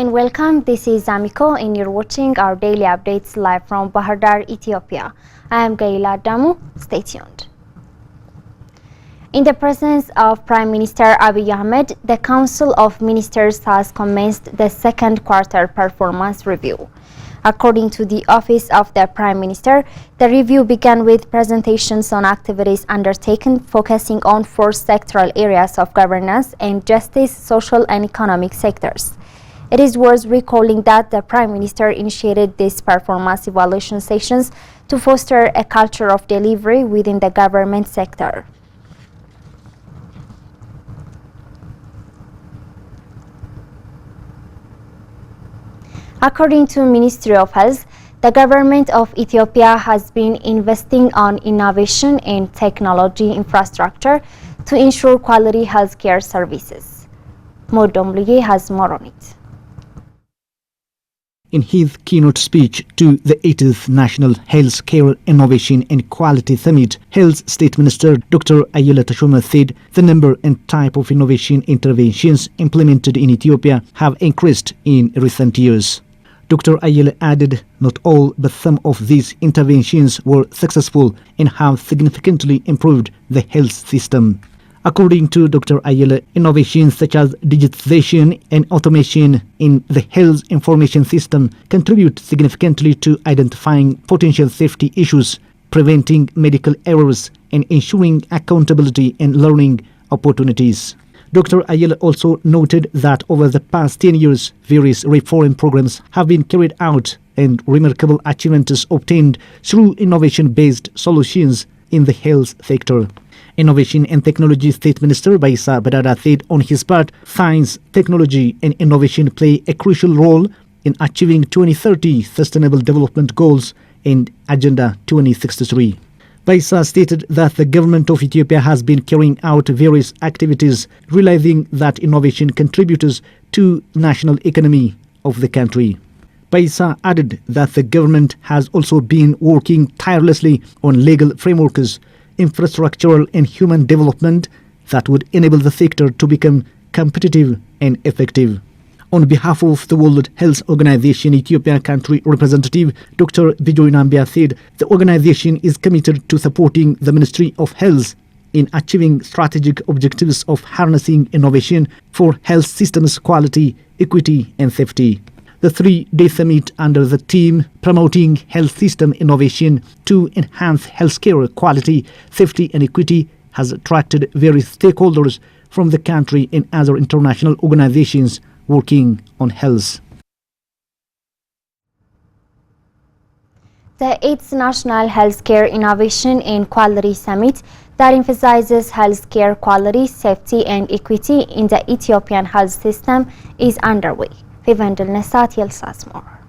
and welcome. This is Ameco and you're watching our daily updates live from Bahar Dar, Ethiopia. I am Gaila Damu. Stay tuned. In the presence of Prime Minister Abiy Ahmed, the Council of Ministers has commenced the second quarter performance review. According to the Office of the Prime Minister, the review began with presentations on activities undertaken focusing on four sectoral areas of governance and justice, social and economic sectors. It is worth recalling that the Prime Minister initiated these performance evaluation sessions to foster a culture of delivery within the government sector. According to Ministry of Health, the government of Ethiopia has been investing on innovation and technology infrastructure to ensure quality healthcare services. Modomlige has more on it. In his keynote speech to the 80th National Healthcare Innovation and Quality Summit, Health State Minister Dr. Ayele Tashoma said the number and type of innovation interventions implemented in Ethiopia have increased in recent years. Dr. Ayele added not all but some of these interventions were successful and have significantly improved the health system. According to Dr. Ayele, innovations such as digitization and automation in the health information system contribute significantly to identifying potential safety issues, preventing medical errors, and ensuring accountability and learning opportunities. Dr. Ayele also noted that over the past 10 years, various reform programs have been carried out and remarkable achievements obtained through innovation-based solutions in the health sector. Innovation and Technology State Minister Baisa Badada said on his part, science, technology and innovation play a crucial role in achieving 2030 Sustainable Development Goals and Agenda 2063. Baisa stated that the government of Ethiopia has been carrying out various activities, realizing that innovation contributes to national economy of the country. Baisa added that the government has also been working tirelessly on legal frameworks, infrastructural and human development that would enable the sector to become competitive and effective. On behalf of the World Health Organization Ethiopia country representative Dr. Bijoy Nambia said the organization is committed to supporting the Ministry of Health in achieving strategic objectives of harnessing innovation for health systems quality, equity and safety. The three-day summit under the theme Promoting Health System Innovation to Enhance Healthcare Quality, Safety and Equity has attracted various stakeholders from the country and other international organizations working on health. The 8th National Healthcare Innovation and Quality Summit that emphasizes healthcare quality, safety and equity in the Ethiopian health system is underway. Vivendel Nesat Yelsas more.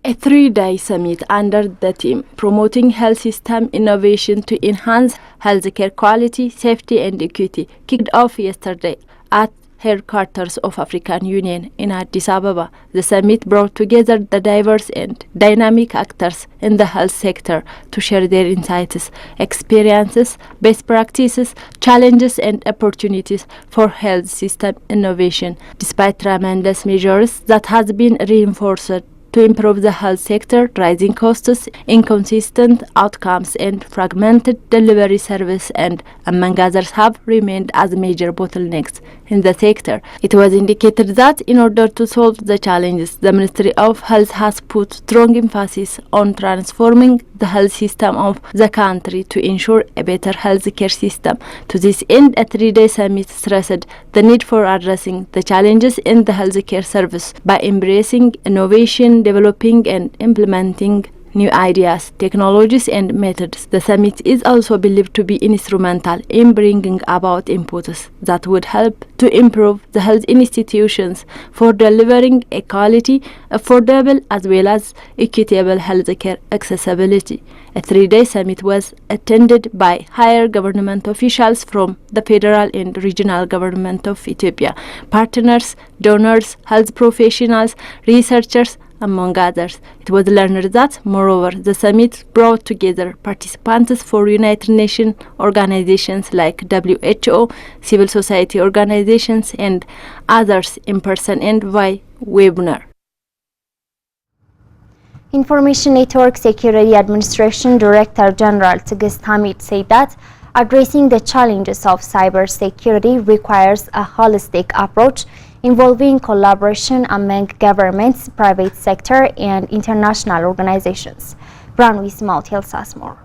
A three-day summit under the theme Promoting Health System Innovation to Enhance Healthcare Quality, Safety and Equity kicked off yesterday at headquarters of African Union in Addis Ababa. The summit brought together the diverse and dynamic actors in the health sector to share their insights, experiences, best practices, challenges and opportunities for health system innovation. Despite tremendous measures that has been reinforced to improve the health sector, rising costs, inconsistent outcomes and fragmented delivery service and among others have remained as major bottlenecks in the sector. It was indicated that in order to solve the challenges, the Ministry of Health has put strong emphasis on transforming the health system of the country to ensure a better healthcare system. To this end, a three-day summit stressed the need for addressing the challenges in the healthcare service by embracing innovation, developing and implementing new ideas, technologies and methods. The summit is also believed to be instrumental in bringing about inputs that would help to improve the health institutions for delivering a quality, affordable as well as equitable healthcare accessibility. A three-day summit was attended by higher government officials from the federal and regional government of Ethiopia, partners, donors, health professionals, researchers, among others. It was learned that, moreover, the summit brought together participants for United Nations organizations like WHO, civil society organizations, and others in person and via webinar. Information Network Security Administration Director General Tigist Hamid said that addressing the challenges of cybersecurity requires a holistic approach involving collaboration among governments, private sector, and international organizations. Branwi Ismail tells us more.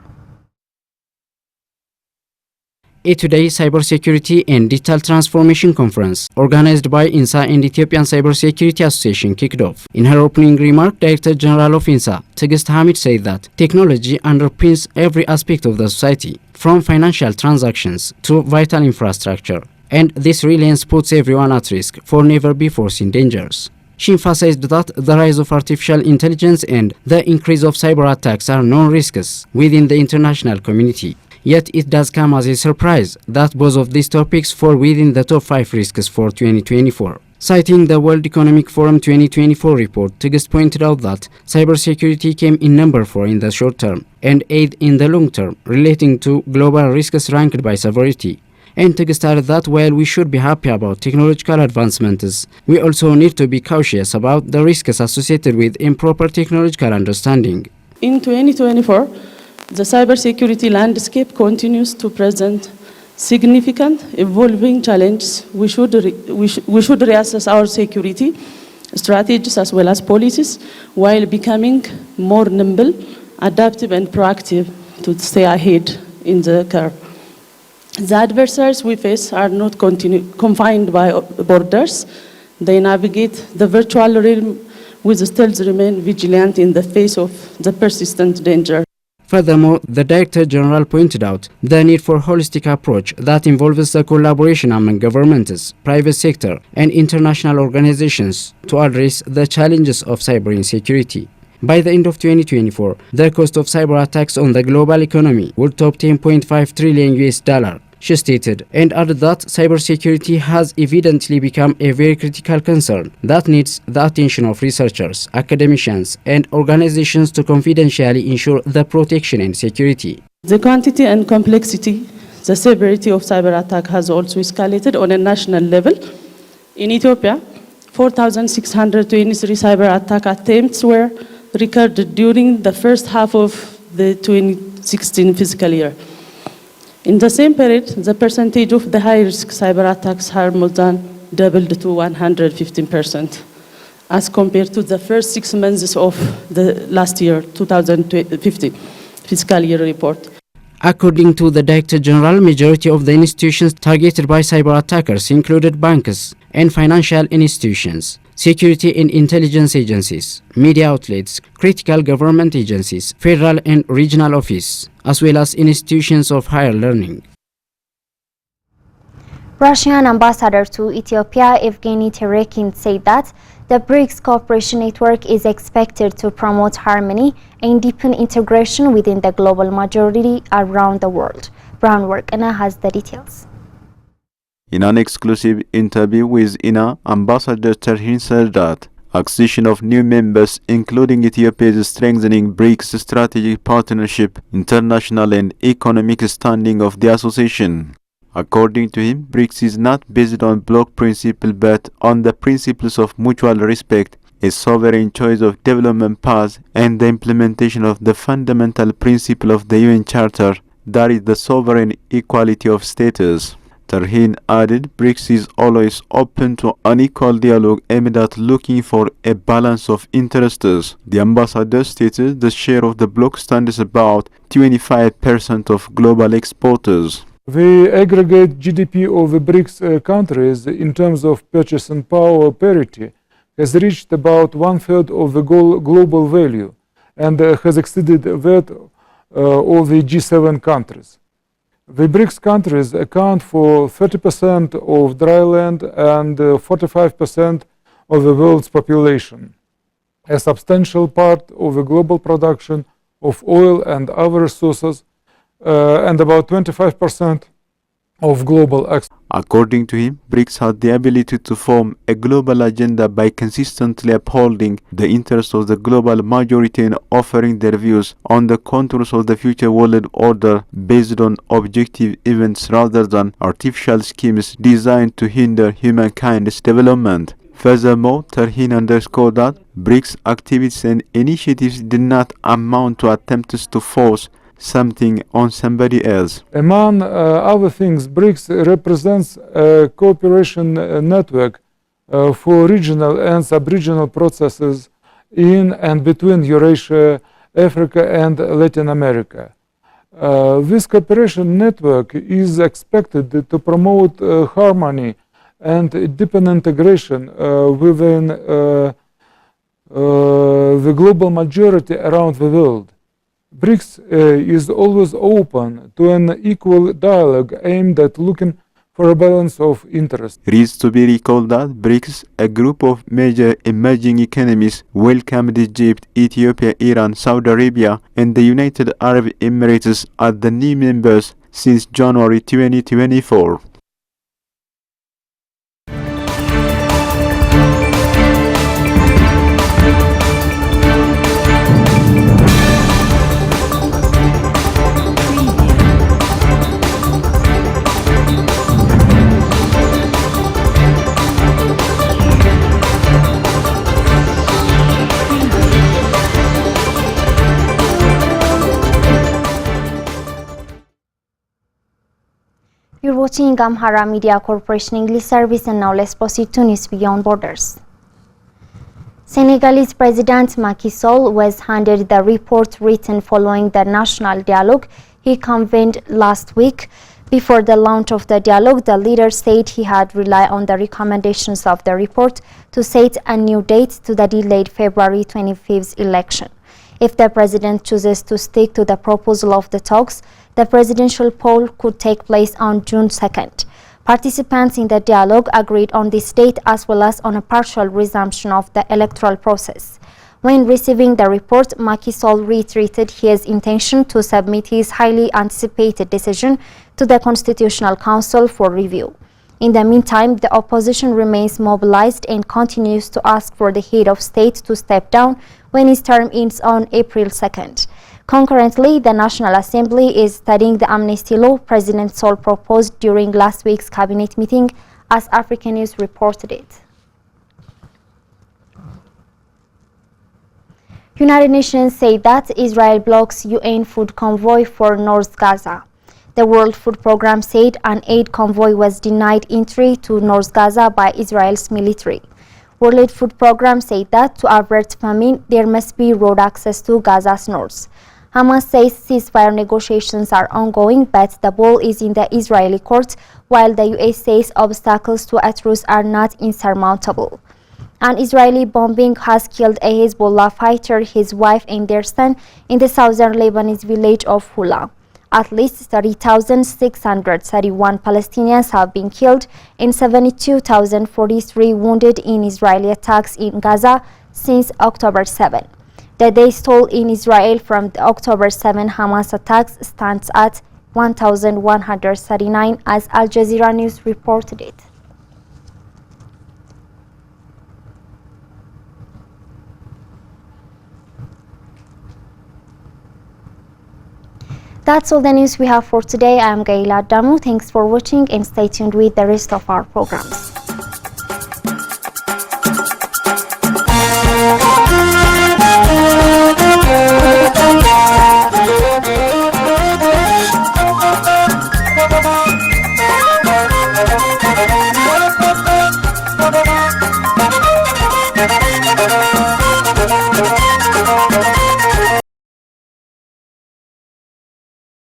A Today Cybersecurity and Digital Transformation Conference, organized by INSA and Ethiopian Cybersecurity Association, kicked off. In her opening remark, Director General of INSA, Tigist Hamid, said that technology underpins every aspect of the society, from financial transactions to vital infrastructure, and this reliance puts everyone at risk for never-before-seen dangers. She emphasized that the rise of artificial intelligence and the increase of cyber attacks are known risks within the international community. Yet it does come as a surprise that both of these topics fall within the top 5 risks for 2024. Citing the World Economic Forum 2024 report, Tigist pointed out that cybersecurity came in number 4 in the short term and 8 in the long term, relating to global risks ranked by severity. And Tigist added that while we should be happy about technological advancements, we also need to be cautious about the risks associated with improper technological understanding. In 2024, the cybersecurity landscape continues to present significant evolving challenges. We should reassess our security strategies as well as policies while becoming more nimble, adaptive, and proactive to stay ahead in the curve. The adversaries we face are not confined by borders. They navigate the virtual realm with still remain vigilant in the face of the persistent danger. Furthermore, the Director General pointed out the need for a holistic approach that involves the collaboration among governments, private sector, and international organizations to address the challenges of cyber insecurity. By the end of 2024, the cost of cyber attacks on the global economy would top $10.5 trillion, she stated, and added that cybersecurity has evidently become a very critical concern that needs the attention of researchers, academicians, and organizations to confidentially ensure the protection and security. The quantity and complexity, the severity of cyber attack has also escalated on a national level. In Ethiopia, 4,623 cyber attack attempts were recorded during the first half of the 2016 fiscal year. In the same period, the percentage of the high-risk cyber attacks have more than doubled to 115%, as compared to the first 6 months of the last year, 2015 fiscal year report. According to the Director General, majority of the institutions targeted by cyber attackers included banks and financial institutions, security and intelligence agencies, media outlets, critical government agencies, federal and regional office, as well as institutions of higher learning. Russian ambassador to Ethiopia, Evgeny Terekin, said that the BRICS cooperation network is expected to promote harmony and deepen integration within the global majority around the world. Brown Workana has the details. In an exclusive interview with INA, Ambassador Terhin said that accession of new members, including Ethiopia's strengthening BRICS strategic partnership, international and economic standing of the association. According to him, BRICS is not based on bloc principle but on the principles of mutual respect, a sovereign choice of development path, and the implementation of the fundamental principle of the UN Charter, that is the sovereign equality of status. Terhin added, BRICS is always open to unequal dialogue aimed at looking for a balance of interests. The ambassador stated the share of the bloc stands about 25% of global exporters. The aggregate GDP of the BRICS countries in terms of purchasing power parity has reached about 1/3 of the global value and has exceeded that of the G7 countries. The BRICS countries account for 30% of dry land and 45% of the world's population, a substantial part of the global production of oil and other resources, and about 25% of global access. According to him, BRICS has the ability to form a global agenda by consistently upholding the interests of the global majority and offering their views on the contours of the future world order based on objective events rather than artificial schemes designed to hinder humankind's development. Furthermore, Tarhin underscored that BRICS activities and initiatives did not amount to attempts to force something on somebody else. Among other things, BRICS represents a cooperation network for regional and sub-regional processes in and between Eurasia, Africa, and Latin America. This cooperation network is expected to promote harmony and deepen integration within the global majority around the world. BRICS is always open to an equal dialogue aimed at looking for a balance of interest. It is to be recalled that BRICS, a group of major emerging economies, welcomed Egypt, Ethiopia, Iran, Saudi Arabia, and the United Arab Emirates as the new members since January 2024. You're watching Amhara Media Corporation English Service, and now let's proceed to News Beyond Borders. Senegalese President Macky Sall was handed the report written following the national dialogue he convened last week. Before the launch of the dialogue, the leader said he had relied on the recommendations of the report to set a new date to the delayed February 25th election. If the president chooses to stick to the proposal of the talks, the presidential poll could take place on June 2nd. Participants in the dialogue agreed on this date as well as on a partial resumption of the electoral process. When receiving the report, Macky Sall reiterated his intention to submit his highly anticipated decision to the Constitutional Council for review. In the meantime, the opposition remains mobilized and continues to ask for the head of state to step down when his term ends on April 2nd. Concurrently, the National Assembly is studying the amnesty law President Sall proposed during last week's cabinet meeting, as African News reported it. United Nations say that Israel blocks UN food convoy for North Gaza. The World Food Programme said an aid convoy was denied entry to North Gaza by Israel's military. World Food Programme said that to avert famine, there must be road access to Gaza's north. Hamas says ceasefire negotiations are ongoing, but the ball is in the Israeli court, while the US says obstacles to a truce are not insurmountable. An Israeli bombing has killed a Hezbollah fighter, his wife, and their son in the southern Lebanese village of Hula. At least 30,631 Palestinians have been killed and 72,043 wounded in Israeli attacks in Gaza since October 7. The day's toll in Israel from the October 7 Hamas attacks stands at 1,139, as Al Jazeera News reported it. That's all the news we have for today. I am Gaila Damu. Thanks for watching and stay tuned with the rest of our programs. Bye-bye.